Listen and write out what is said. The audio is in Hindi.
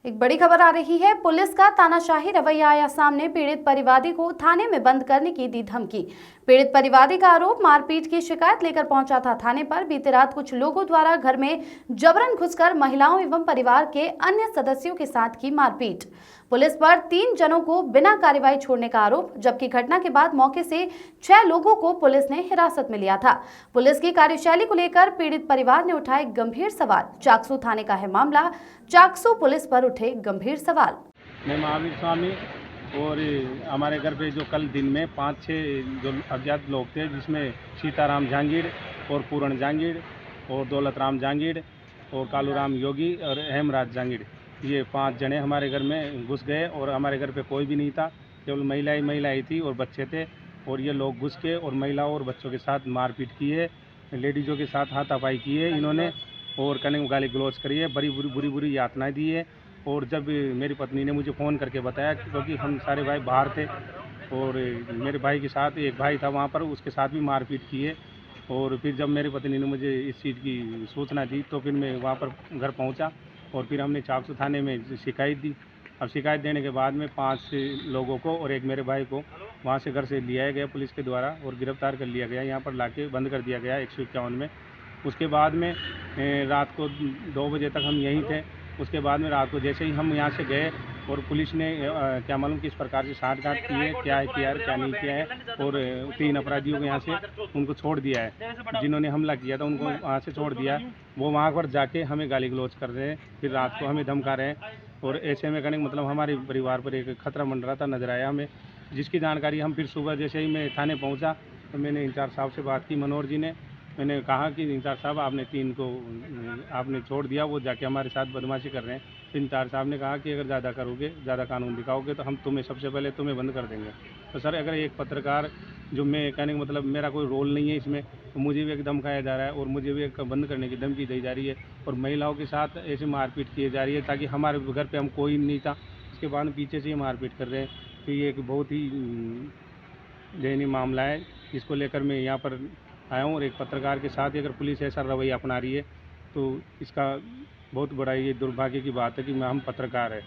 एक बड़ी खबर आ रही है। पुलिस का तानाशाही रवैया आया सामने। पीड़ित परिवादी को थाने में बंद करने की दी धमकी। पीड़ित परिवादी का आरोप, मारपीट की शिकायत लेकर पहुंचा था थाने पर। बीती रात कुछ लोगों द्वारा घर में जबरन घुसकर महिलाओं एवं परिवार के अन्य सदस्यों के साथ की मारपीट। पुलिस पर 3 जनों को बिना कार्रवाई छोड़ने का आरोप, जबकि घटना के बाद मौके से 6 लोगों को पुलिस ने हिरासत में लिया था। पुलिस की कार्यशैली को लेकर पीड़ित परिवार ने उठाए गंभीर सवाल। चाकसू थाने का है मामला। चाकसू पुलिस पर उठे गंभीर सवाल। मैं महावीर स्वामी और हमारे घर पे जो कल दिन में 5-6 जो अज्ञात लोग थे, जिसमें सीताराम जहांगीर और पूरण जहांगीर और दौलत राम जहांगीर और कालूराम योगी और हेमराज जहांगीर, ये 5 जने हमारे घर में घुस गए। और हमारे घर पे कोई भी नहीं था, केवल महिलाएं थी और बच्चे थे। और ये लोग घुस के और महिलाओं और बच्चों के साथ मारपीट की है, लेडीज़ों के साथ हाथापाई की है इन्होंने, और कने गाली गलौज करी है, बड़ी बुरी यातनाएं दी है। और जब मेरी पत्नी ने मुझे फ़ोन करके बताया, क्योंकि हम सारे भाई बाहर थे और मेरे भाई के साथ एक भाई था वहाँ पर, उसके साथ भी मारपीट की है। और फिर जब मेरी पत्नी ने मुझे इस चीज़ की सूचना दी तो फिर मैं वहाँ पर घर पहुँचा और फिर हमने चाकसू थाने में शिकायत दी। अब शिकायत देने के बाद में 5 लोगों को और एक मेरे भाई को वहाँ से घर से लिया गया पुलिस के द्वारा और गिरफ्तार कर लिया गया, यहाँ पर लाके बंद कर दिया गया 151 में। उसके बाद में रात को 2 बजे तक हम यहीं थे। उसके बाद में रात को जैसे ही हम यहाँ से गए और पुलिस ने क्या मालूम किस प्रकार से साठगांठ की है, क्या है क्या नहीं किया है, और 3 अपराधियों को यहाँ से उनको छोड़ दिया है, जिन्होंने हमला किया था उनको वहाँ से छोड़ दिया। वो वहाँ पर जाके हमें गाली गलौज कर रहे हैं, फिर रात को हमें धमका रहे हैं। और ऐसे में कहने मतलब हमारे परिवार पर एक खतरा मंडराता नजर आया हमें, जिसकी जानकारी हम फिर सुबह जैसे ही मैं थाने पहुँचा तो मैंने इंचार्ज साहब से बात की, मनोहर जी ने। मैंने कहा कि इंचार्ज साहब आपने 3 को आपने छोड़ दिया, वो जाके हमारे साथ बदमाशी कर रहे हैं। तो इंचार्ज साहब ने कहा कि अगर ज़्यादा करोगे, ज़्यादा कानून दिखाओगे तो हम तुम्हें सबसे पहले तुम्हें बंद कर देंगे। तो सर, अगर एक पत्रकार जो मैं कहने का मतलब मेरा कोई रोल नहीं है इसमें, तो मुझे भी एक धमकाया जा रहा है और मुझे भी एक बंद करने की धमकी दी जा रही है और महिलाओं के साथ ऐसे मारपीट की जा रही है, ताकि हमारे घर पर हम कोई नहीं था, उसके बाद पीछे से ये मारपीट कर रहे हैं। तो ये एक बहुत ही दयनीय मामला है, इसको लेकर मैं यहाँ पर आया हूँ। और एक पत्रकार के साथ ही अगर पुलिस ऐसा रवैया अपना रही है तो इसका बहुत बड़ा ये दुर्भाग्य की बात है कि हम पत्रकार हैं।